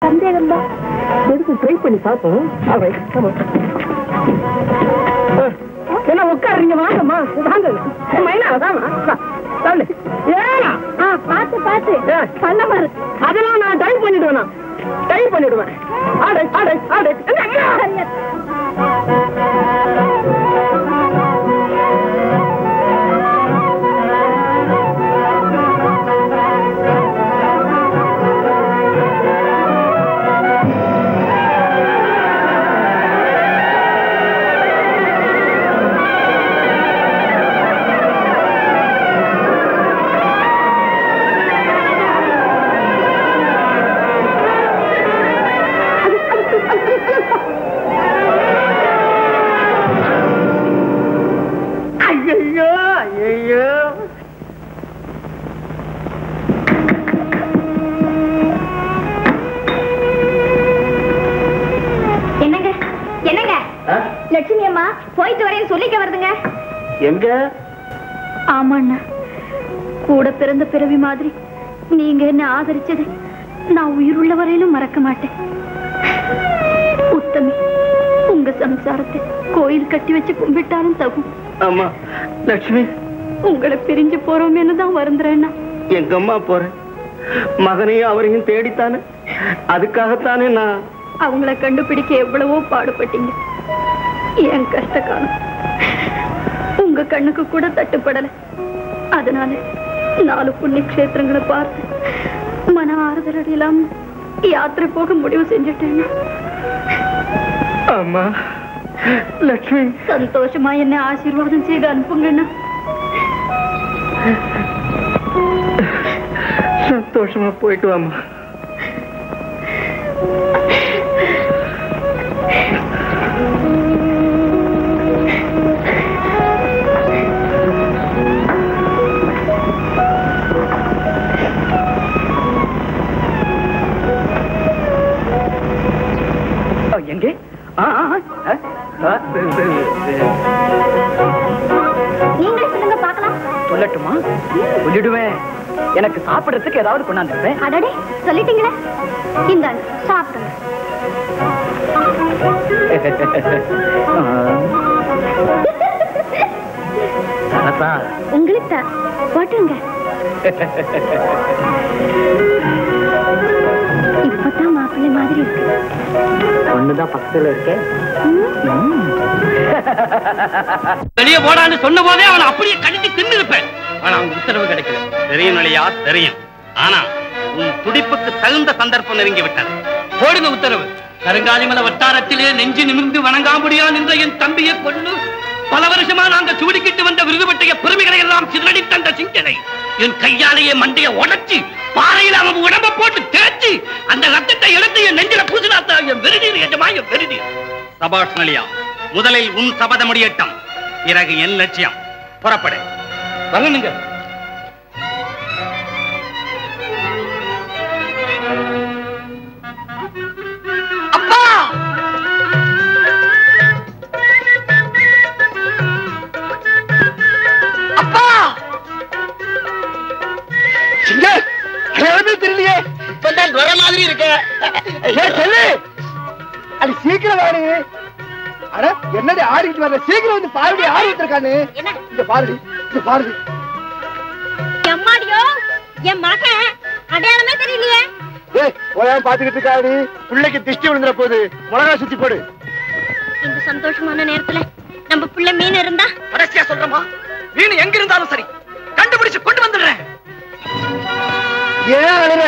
சந்தேகம் தான். எடுத்து ட்ரை பண்ணி பார்ப்போம். என்ன உட்காருங்க, வாங்கம்மா வாங்க. பார்த்து பார்த்து பண்ண பாரு. அதெல்லாம் நான் டைப் பண்ணிடுவேன். டைப் பண்ணிடுவேன். லட்சுமி அம்மா போயிட்டு வரேன்னு சொல்லிக்க வருதுங்க. எங்க? ஆமாண்ணா, கூட பிறந்த பிறவி மாதிரி நீங்க என்ன ஆதரிச்சது நான் உயிருள்ள வரையிலும் மறக்க மாட்டேன். உத்தமி, உங்க சம்சாரத்தை கோயில் கட்டி வச்சு கும்பிட்டாலும் தகும். ஆமா லட்சுமி, உங்களை பிரிஞ்சு போறோமேனு தான் வருந்துறேன்னா. எங்க அம்மா போறேன், மகனையும் அவரையும் தேடித்தானே, அதுக்காகத்தானே நான் அவங்கள கண்டுபிடிக்க எவ்வளவோ பாடுபட்டீங்க. என் கஷ்ட காலம் உங்க கண்ணுக்கு கூட தட்டுப்படல. அதனால 4 புண்ணிய கஷேத்திரங்களை பார்த்து மன ஆறுதல் அடையலாம் யாத்திரை போக முடிவு செஞ்சுட்டேன். அம்மா லட்சுமி, சந்தோஷமா என்ன ஆசீர்வாதம் செய்து அனுப்புங்கண்ணா. சந்தோஷமா போயிட்டு வாமா. எங்கே? நீங்களே சொல்லுங்க பார்க்கலாம். சொல்லட்டுமா? சொல்லிடுவேன். எனக்கு சாப்பிடறதுக்கு ஏதாவது கொண்டாந்துருவேன். அடடே, சொல்லிட்டீங்களே. இந்தாங்க சாப்பிடுங்க. உங்களுக்கு தான் போட்டுங்க. இப்பதான் மாப்பிள்ளை மாதிரி இருக்கு. ஒண்ணுதான் பக்கத்துல இருக்க. வெளியே போடான்னு சொன்ன போதே அவனை அப்படியே கடிச்சு தின்னு இருப்பேன். ஆனா அவங்க உத்தரவு கிடைக்கல. தெரியும் இல்லையா? தெரியும். ஆனா உன் துடிப்புக்கு தகுந்த சந்தர்ப்பம் நெருங்கி விட்டது. போடுங்க உத்தரவு. கருங்காலிமலை வட்டாரத்திலே நெஞ்சு நிமிர்ந்து வணங்காமுடியா நின்ற என் தம்பியை கொண்டு பல வருஷமா நாங்க சூடிக்கிட்டு வந்த விருதுபட்டைய பெருமைகளை எல்லாம் சிதறடி தந்த சிங்கனை என் கையாலேயே மண்டைய உடைச்சு பாறையில் அவன் உடம்ப போட்டு தேய்ச்சி அந்த ரத்தத்தை எடுத்து என் நெஞ்சில பூசினாத்தா. என் வெறுநீர் எஜமா, என் வெறுநீர். சபாஷ் நலியா, முதலில் உன் சபத முடியட்டம், பிறகு என் லட்சியம். புறப்படு. வரணுங்க. அப்பா, அப்பா, சிங்க அடையாளமே தெரியலையே. இப்பதான் வர மாதிரி இருக்க. அது சீக்கிரம் வாடி. அட என்னடி ஆடிட்டு வர, சீக்கிரம் வந்து பாருடி, ஆடி வந்திருக்கானு. இந்த பாருடி, இந்த பாருடி. எம்மாடியோ, என் மகன் அடையாளமே தெரியலையே. போயா பாத்துக்கிட்டு இருக்காடி, பிள்ளைக்கு திஷ்டி விழுந்துற போது மிளகா சுத்தி போடு. இந்த சந்தோஷமான நேரத்துல நம்ம பிள்ளை மீன் இருந்தா. கடைசியா சொல்றமா, மீன் எங்க இருந்தாலும் சரி கண்டுபிடிச்சு கொண்டு வந்துடுறேன். ஏன் அழுற?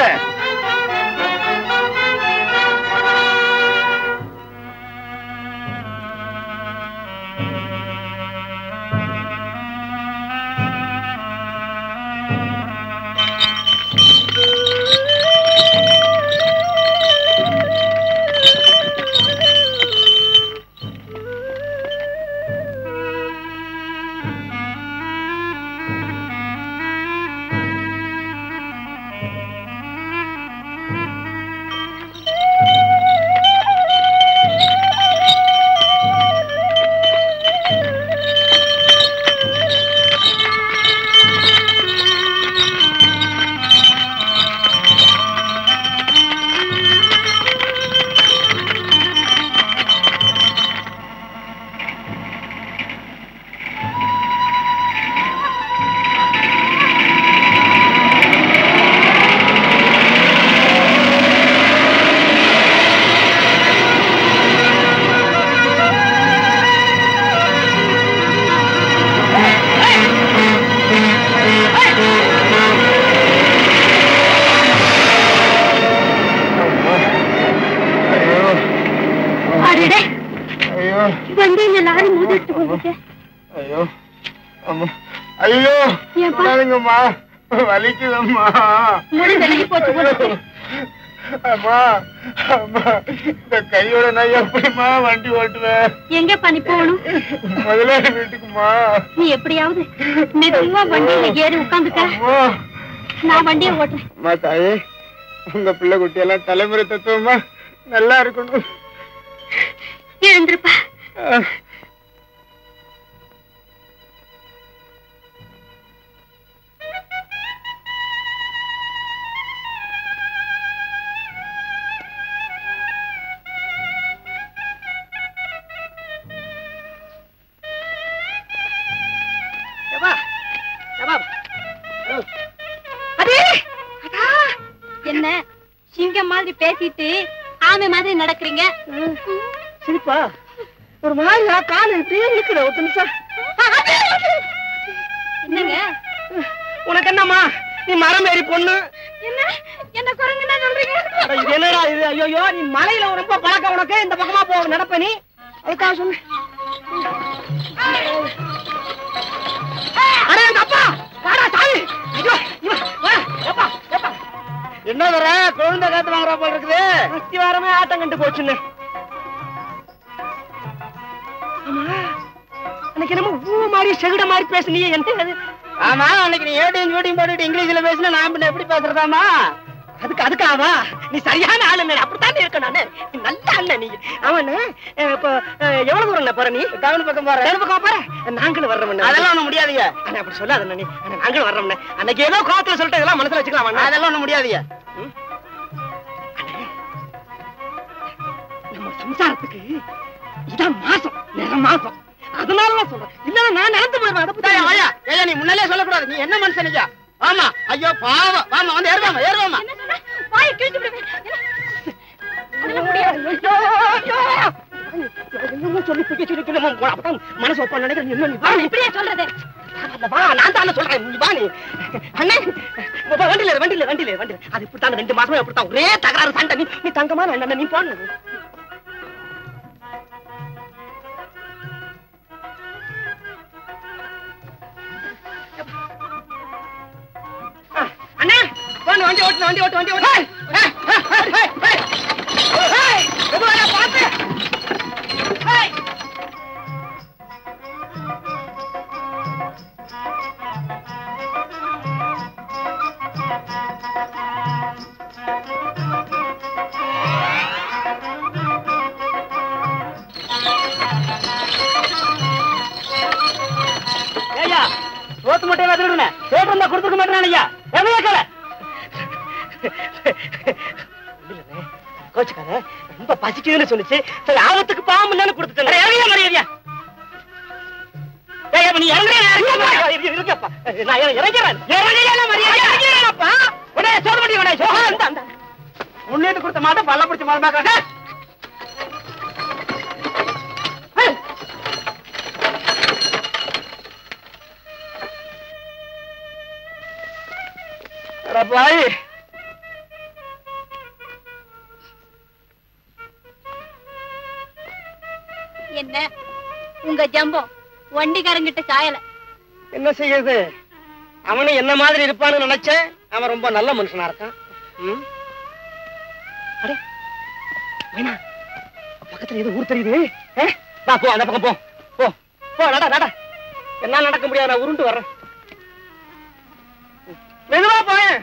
வண்டியில லாரி மோதிட்டு போகுது. ஐயோ அம்மா, ஐயோ போடாதீங்கம்மா, வலிக்குதம்மா. முடி வெளியே போட்டு போட்டு. அம்மா அம்மா, இந்த கையோட நான் எப்படிமா வண்டி ஓட்டுவேன்? எங்க பண்ணி போகணும்? முதலாளி வீட்டுக்குமா. நீ எப்படியாவது மெதுவா வண்டியில ஏறி உட்காந்துக்க, நான் வண்டியை ஓட்டுறேன். அம்மா தாயே, உங்க பிள்ளை குட்டி எல்லாம் தலைமுறை தத்துவமா நல்லா இருக்கணும். எழுந்திருப்பா. என்ன சிங்கம் மாதிரி பேசிட்டு ஆமை மாதிரி நடக்கிறீங்க? சிரிப்பா ஒரு மாதிரி கால இப்படியே நிக்கிற. ஒரு நிமிஷம். என்னங்க உனக்கு என்னம்மா, நீ மரம் ஏறி பொண்ணு. என்ன என்ன குரங்குன்னா சொல்றீங்க? இது என்னடா இது? ஐயோ, நீ மலையில ரொம்ப பழக்கம் உனக்கு. இந்த பக்கமா போ நடப்ப நீ. அதுக்காக சொன்ன. அடே எங்க அப்பா, வாடா சாமி. ஐயோ என்ன வர குழந்தை காத்து வாங்குறா போல இருக்குது. அத்தி வாரமே ஆட்டம் கண்டு போச்சுன்னு. அன்னைக்கு என்னமோ ஊ மாதிரி செகுட மாதிரி பேசுனீங்க. என்ன? ஆமா, அன்னைக்கு நீ ஏடியும் ஜூடியும் போட்டுட்டு இங்கிலீஷ்ல பேசினா நான் பின்ன எப்படி பேசுறதாமா? அதுக்காவா? நீ சரியான ஆளு. அப்படித்தான் இருக்க. நானு நல்ல அண்ணன். நீ அவனு இப்ப எவ்வளவு தூரம் போற? நீ டவுன் பக்கம் போற. டவுன் பக்கம் போற. நாங்களும் வர்றோம். அதெல்லாம் ஒண்ணும் முடியாதுங்க. அப்படி சொல்லாத நீ. நாங்களும் வர்றோம். அன்னைக்கு ஏதோ கோவத்துல சொல்லிட்டு இதெல்லாம் மனசுல வச்சுக்கலாம். அதெல்லாம் ஒண்ணும் முடியாதுங்க. நம்ம சம்சாரத்துக்கு இதான் மாசம், நிற மாசம். அதனாலதான் சொல்றேன். இல்ல நான் நடந்து போயிருவேன். நீ முன்னாலே சொல்லக்கூடாது. நீ என்ன மனுஷனிக்கா? ஆமா. ஐயோ பாவம். வாமா வந்து ஏறுவாமா, ஏறுவாமா. மனசு ஒப்பா நினைக்கிறேன். இப்படியே சொல்றது? நான் தான் சொல்றேன். நீ வா. நீ அண்ணே வண்டியில வண்டியில வண்டியில வண்டியில அது இப்படித்தான் 2 மாசமா இப்படித்தான் ஒரே தகராறு சண்டை. நீ தங்கமான அண்ணன், நீ போன. அண்ணே போன வண்டி ஓட்டு, வண்டி ஓட்டு, வண்டி ஓட்டு. பார்த்து ஐயா, சோத்து மட்டும் வந்துடுறேன். சோட்டு இருந்தா கொடுத்துக்க மாட்டேன் ஐயா. எவ்வளவு கேள கோச்சுக்கார ரொம்ப பசிக்குதுன்னு சொல்லிச்சு. சரி, ஆபத்துக்கு பாம்பு இல்லன்னு கொடுத்துட்டேன். மரியாதையா நீ இருக்கப்பா. நான் இறங்கிறேன். மரியாதைப்பா. உடனே சோறு பண்ணி உடனே முன்னேட்டு கொடுத்த மாட்டேன். பல்ல பிடிச்ச மாதிரி பாக்க பாய். என்ன உங்க ஜம்பம் வண்டிக்காரங்கிட்ட சாயல? என்ன செய்யுது? அவனு என்ன மாதிரி இருப்பான்னு நினைச்சேன். அவன் ரொம்ப நல்ல மனுஷனா இருக்கான். அடே வேணா, பக்கத்துல ஏதோ ஊர் தெரியுது. வா போ, அந்த பக்கம் போ. போ போ, நட நட. என்ன நடக்க முடியாது, நான் உருண்டு வர்றேன். மெதுவா போயேன்.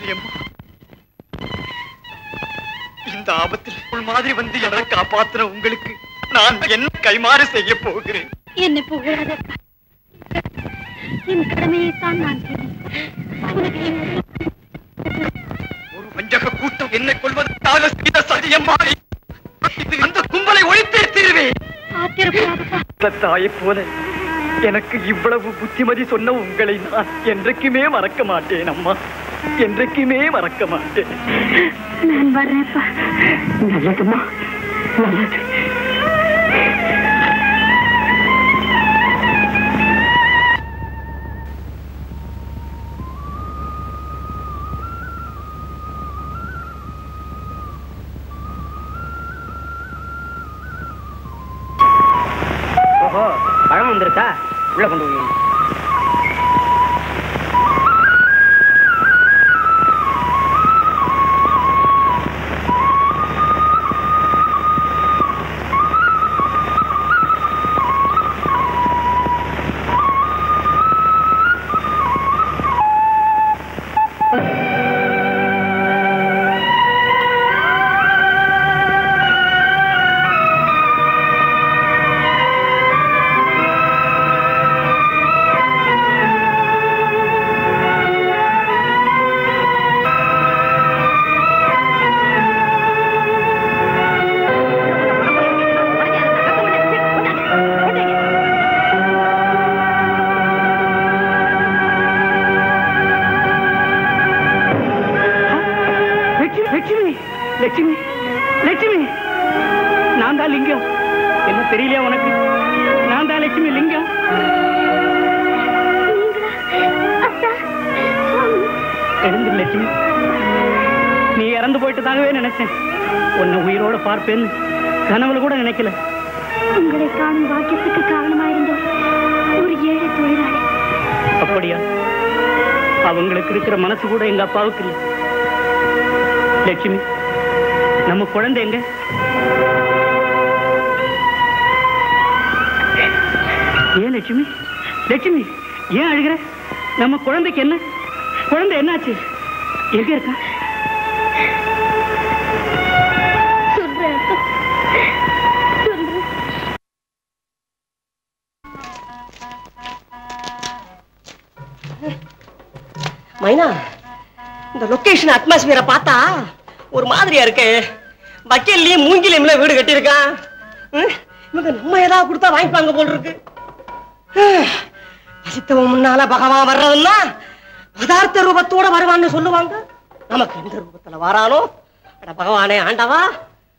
சத்தியம்மா, இந்த ஆபத்தில் உள் மாதிரி வந்து எங்களை காப்பாத்துற உங்களுக்கு நான் என்ன கைமாறு செய்ய போகிறேன்? என்னை புகழாத, என் கடமையைத்தான் நான் ஒரு வஞ்சக கூட்டம் என்னை கொள்வதற்காக செய்த சதியம்மா, இது அந்த கும்பலை ஒழித்தே தீர்வேன். தாயை போல எனக்கு இவ்வளவு புத்திமதி சொன்ன உங்களை நான் என்றைக்குமே மறக்க மாட்டேன் அம்மா, என்றைக்குமே மறக்க மாட்டேன். நான் வர்றேன்ப்பா. நல்லதும்மா, நல்லது. ஓஹோ, பழம் வந்திருக்கா? உள்ள கொண்டு போய் லட்சுமி, லட்சுமி, நான் தான் லிங்கம். என்ன தெரியலையா உனக்கு? நான் தான் லட்சுமி லிங்கம். எழுந்து லட்சுமி, நீ இறந்து போயிட்டு தாங்கவே நினைச்சேன். உன்னை உயிரோட பார்ப்பேன்னு கனவுல கூட நினைக்கல. உங்களை காணும் பாக்கியத்துக்கு காரணமாயிருந்தோம் ஒரு ஏழை தொழிலாளி. அப்படியா? அவங்களுக்கு இருக்கிற மனசு கூட எங்க அப்பாவுக்கு இல்லை. லட்சுமி, நம்ம குழந்தை எங்க? ஏன் லட்சுமி, லட்சுமி ஏன் அழுகிற? நம்ம குழந்தைக்கு என்ன? குழந்தை என்னாச்சு? எங்க இருக்கா? சொல்றேன். மைனா, இந்த லொகேஷன் அட்மாஸ்பியரை பார்த்தா ஒரு மாதிரியா இருக்கு. வக்கீல்லையும் மூங்கிலையும் வீடு கட்டியிருக்கான். இவங்க நம்ம ஏதாவது கொடுத்தா வாங்கிப்பாங்க போல் இருக்கு. பசித்தவன் முன்னால பகவான் வர்றதுன்னா பதார்த்த ரூபத்தோட வருவான்னு சொல்லுவாங்க. நமக்கு எந்த ரூபத்துல வரானோ? அட பகவானே ஆண்டவா,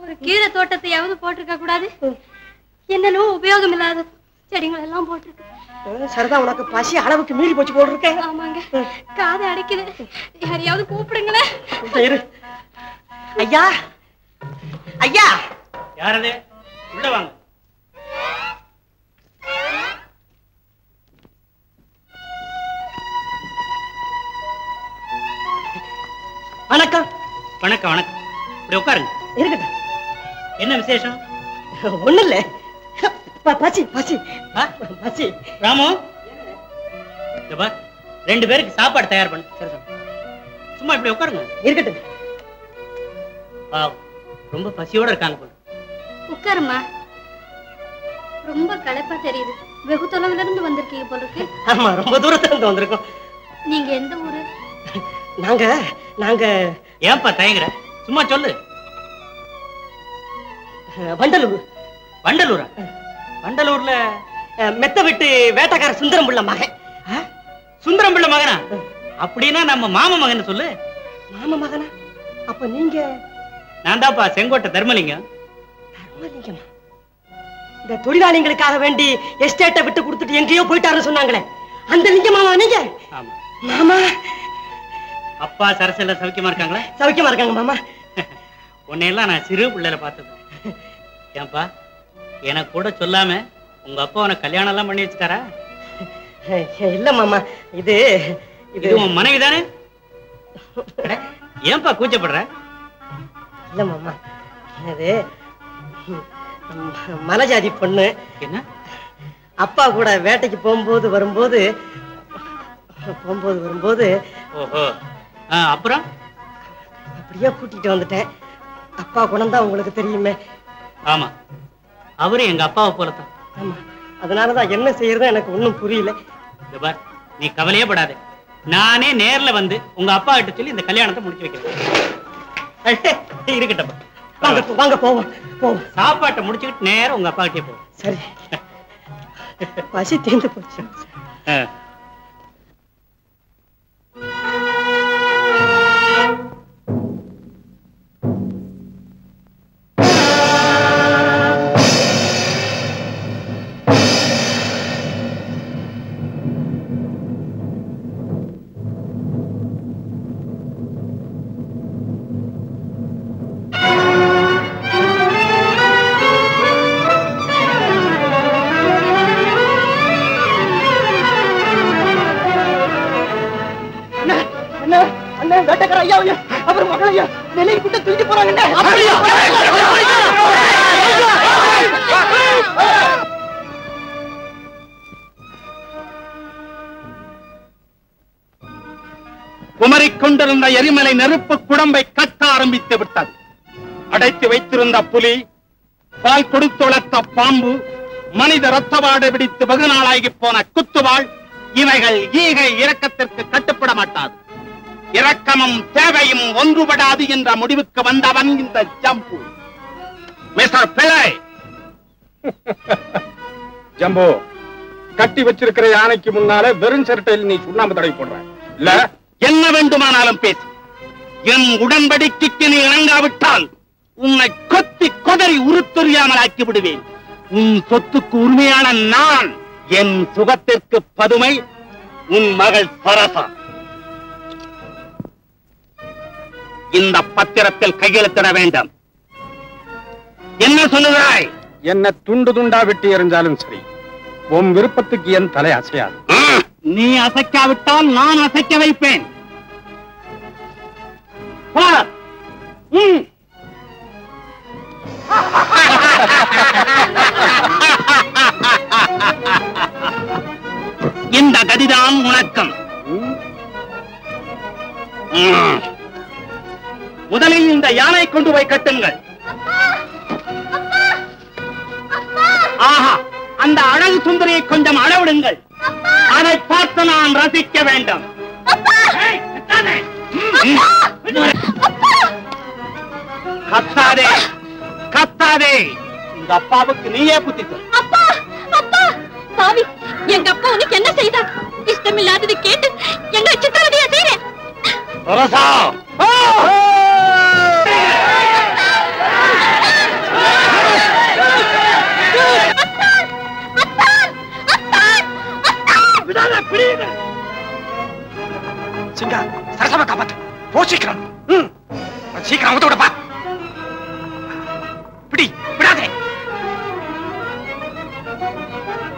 ஒரு கீரை தோட்டத்தையாவது போட்டிருக்க கூடாது? என்னென்னோ உபயோகம் இல்லாத செடிகள் எல்லாம் போட்டிருக்கு. சரிதான், உனக்கு பசி அளவுக்கு மீறி போச்சு போல் இருக்கேன். ஆமாங்க, காதை அடைக்குது. யாரையாவது கூப்பிடுங்களேன். இரு. ஐயா, ஐயா. யாரது? உள்ள வாங்க. வணக்கம். வணக்கம் வணக்கம். இப்படி உட்காருங்க. இருக்கட்டும். என்ன விசேஷம்? ஒண்ணு இல்ல, பசி பசி பசி. ராமு, ரெண்டு பேருக்கு சாப்பாடு தயார் பண்ணு. சும்மா இப்படி உட்காருங்க. இருக்கட்டும். ரொம்ப பசியோட இருக்காங்க போல. உட்காருமா. ரொம்ப களைப்பா தெரியுது. வெகு தொலைவுல இருந்து வந்திருக்கீங்க போல இருக்கு. ஆமா, ரொம்ப தூரத்துல இருந்து வந்திருக்கோம். நீங்க எந்த ஊரு? நாங்க ஏன்பா தயங்குற? சும்மா சொல்லு. வண்டலூர். வண்டலூரா? வண்டலூர்ல மெத்த விட்டு வேட்டக்கார சுந்தரம் பிள்ளை மகன். சுந்தரம் பிள்ளை மகனா? அப்படின்னா நம்ம மாம மகன் சொல்லு. மாம மகனா? அப்ப நீங்க? நான் தான்ப்பா செங்கோட்டை தர்மலிங்கம். தர்மலிங்கமா? இந்த தொழிலாளிகளுக்காக வேண்டி எஸ்டேட்டை விட்டு கொடுத்துட்டு எங்கேயோ போயிட்டாருன்னு சொன்னாங்களே, அந்த லிங்கமாவா நீங்க? ஆமா. மாமா, அப்பா சரசெல்ல சௌக்கியமா இருக்காங்களா? சௌக்கியமா இருக்காங்க மாமா. உன்னையெல்லாம் நான் சிறு பிள்ளைல பார்த்தது. ஏன்பா, எனக்கு கூட சொல்லாம உங்க அப்பா உனக்கு கல்யாணம் எல்லாம் பண்ணி வச்சுட்டாரா? இல்ல மாமா, இது உன் மனைவி தானே? ஏன்பா கூச்சப்படுற? இல்ல மாமா, அது மலைஜாதி பொண்ணு. என்ன? அப்பா கூட வேட்டைக்கு போகும்போது வரும்போது ஓஹோ, அப்புறம் அப்படியே கூட்டிட்டு வந்துட்டேன். அப்பா குணம்தான் உங்களுக்கு தெரியுமே. ஆமா, அவரு எங்க அப்பாவை போலத்தான். ஆமா, அதனாலதான் என்ன செய்யறது எனக்கு ஒண்ணும் புரியல. பார், நீ கவலையே படாத. நானே நேர்ல வந்து உங்க அப்பா கிட்ட சொல்லி இந்த கல்யாணத்தை முடிச்சு வைக்கிறேன். இருக்கட்டும், வாங்க போவோம். சாப்பாட்டை முடிச்சுக்கிட்டு நேரம் உங்க அப்பா கிட்டே போவோம். சரி, பசி தீர்ந்து போச்சு. வேட்டக்கார ஐயா, அவர் மகளையா நிலையை கூட்ட தூக்கி போறாங்க. குமரிக் கொண்டிருந்த எரிமலை நெருப்பு குடம்பை கட்ட ஆரம்பித்து விட்டது. அடைத்து வைத்திருந்த புலி, பால் கொடுத்து வளர்த்த பாம்பு, மனித ரத்தவாடு பிடித்து வெகு நாளாகி போன குத்துவாள், இவைகள் ஈகை இரக்கத்திற்கு கட்டுப்பட மாட்டாது. இரக்கமும் தேவையும் ஒன்றுபடாது என்ற முடிவுக்கு வந்தவன் இந்த ஜம்பு. மிஸ்டர் பிள்ளை. ஜம்பு, கட்டி வச்சிருக்கிற யானைக்கு முன்னால வெறும் சிரட்டையில் நீ சுண்ணாம்பு தடவை போடுற இல்ல? என்ன வேண்டுமானாலும் பேசு. என் உடன்படிக்கைக்கு நீ இணங்காவிட்டால் உன்னை கொத்தி கொதறி உருத்தொறியாமல் ஆக்கி விடுவேன். உன் சொத்துக்கு உரிமையான நான், என் சுகத்திற்கு பதுமை உன் மகள் சரசா. இந்த பத்திரத்தில் கையெழுத்திட வேண்டும். என்ன சொல்லுகிறாய்? என்ன துண்டு துண்டா வெட்டி எறிஞ்சாலும் சரி, உன் விருப்பத்துக்கு என் தலை அசையாது. நீ அசைக்காவிட்டால் நான் அசைக்க வைப்பேன். இந்த கதிதான் உனக்கம். முதலில் இந்த யானை கொண்டு போய் கட்டுங்கள். ஆஹா, அந்த அழகு சுந்தரியை கொஞ்சம் அளவிடுங்கள். அதை பார்த்து நான் ரசிக்க வேண்டும். கத்தாதே, கத்தாதே. இந்த அப்பாவுக்கு நீயே புத்தி சொல். பாவி, எங்க அப்பா உனக்கு என்ன செய்தார்? இஷ்டமில்லாதது கேட்டு எங்களை சித்திரவதையா செய்றேன். சிங்கா, சரசவ காப்பாத்து. போ சீக்கிரம். சீக்கிரம் அவுத்து விடப்பா. பிடி, விடாதே.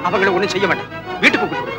அவங்களை ஒண்ணும் செய்ய வேண்டாம். வீட்டுக்கு கூப்பிட்டு.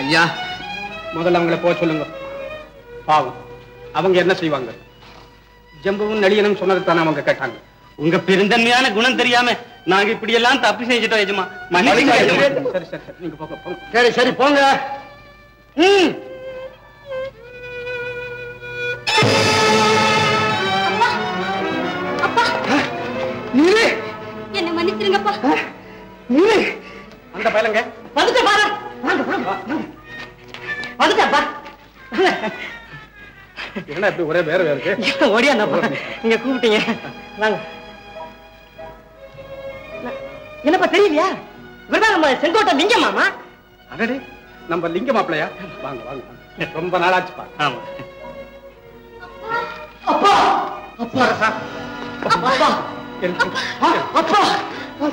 ஐயா, முதல்ல அவங்களை போக சொல்லுங்க. பாவம், அவங்க என்ன செய்வாங்க? ஜம்புவும் நளியனும் சொன்னதுதானே அவங்க கேட்டாங்க. உங்க பெருந்தன்மையான குணம் தெரியாம நாங்க இப்படி எல்லாம் தப்பு செஞ்சிட்டோம் எஜமா. சரி சரி சரி, நீங்க போங்க. சரி சரி போங்க. என்ன மன்னிச்சிருங்கப்பா. அந்த பயலங்க வந்துட்ட பாரு. வந்துட்டப்பா. என்ன இப்படி ஒரே வேற வேற இருக்கு? ஓடியாப்பா, நீங்க கூப்பிட்டீங்க. வாங்க. என்னப்பா தெரியலையா? இவர்தான் நம்ம செங்கோட்டை லிங்கம் மாமா. அடடே, நம்ம லிங்க மாப்பிளையா? வாங்க வாங்க, ரொம்ப நாளாச்சுப்பா. ஆமா. அப்பா அப்பா அப்பா அப்பா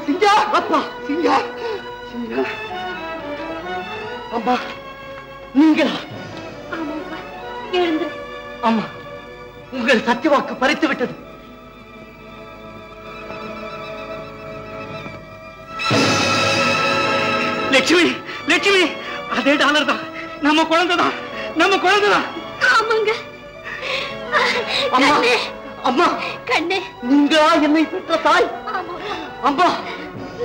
சிங்கா, அப்பா சிங்கா சிங்கா. அம்மா நீங்களா? எழுந்து. அம்மா, உங்கள் சத்தியவாக்கு பறித்து விட்டது. லட்சுமி லட்சுமி, அதே டாலர் தான். நம்ம குழந்தைதான், நம்ம குழந்தைதான். ஆமாங்க. அம்மா அம்மா, கண்ணே, நீங்களா என்னை பெற்ற தாய்? அம்மா,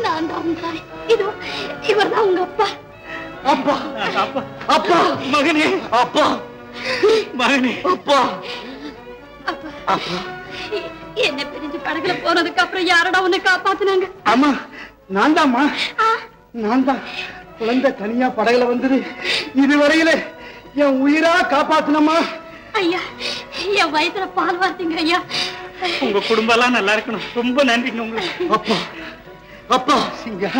நான் தான் தாய். இதோ இவர் தான் உங்க அப்பா. அப்பா அப்பா அப்பா, மகனே, அப்பா மகனே, அப்பா அப்பா. என்ன பிரிஞ்சு படகுல போனதுக்கு அப்புறம் யாரடா உன்னை காப்பாத்துனாங்க? அம்மா, நான் தான்மா, நான் தான். குழந்தை தனியா படகுல வந்தது, இதுவரையில என் உயிரா காப்பாத்தினம்மா. ஐயா, என் வயித்துல பால் வார்த்தீங்க ஐயா. உங்க குடும்பம் எல்லாம் நல்லா இருக்கணும். ரொம்ப நன்றிங்க உங்களுக்கு. அப்பா அப்பா சிங்கா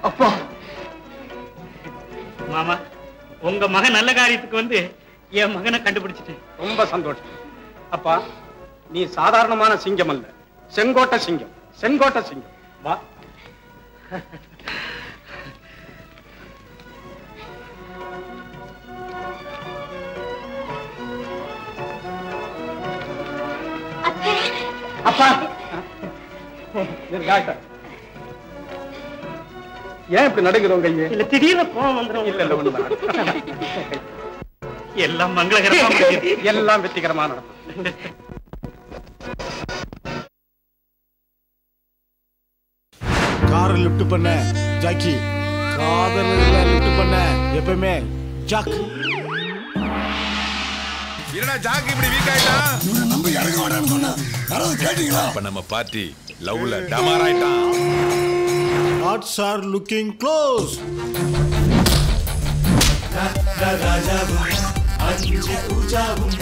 அப்பா மாமா, உங்க மகன் நல்ல காரியத்துக்கு வந்து என் மகனை கண்டுபிடிச்சிட்டேன். ரொம்ப சந்தோஷம். அப்பா, நீ சாதாரணமான சிங்கம் அல்ல, செங்கோட்டை சிங்கம். செங்கோட்டை சிங்கம். வா. அப்பா, ஏன் இப்படி நடுங்கிறோம் கையே? இல்ல, திடீர்னு கோவம் வந்துடும். இல்ல இல்ல ஒண்ணுதான். எல்லாம் மங்களகரமா முடியுது. எல்லாம் வெற்றிகரமா நடக்கும். காரை லிஃப்ட் பண்ண ஜாக்கி, காதல லிஃப்ட் பண்ண எப்பவுமே ஜாக். என்னடா ஜாக் இப்படி வீக் ஆயிட்டா? இவனை நம்பி இறங்க வேண்டாம்னு சொன்னா யாராவது கேட்டீங்களா? அப்ப நம்ம பார்ட்டி லவ்ல டமார் ஆயிட்டான். Hearts are looking close. ராஜாவும் அஞ்சு பூஜாவும்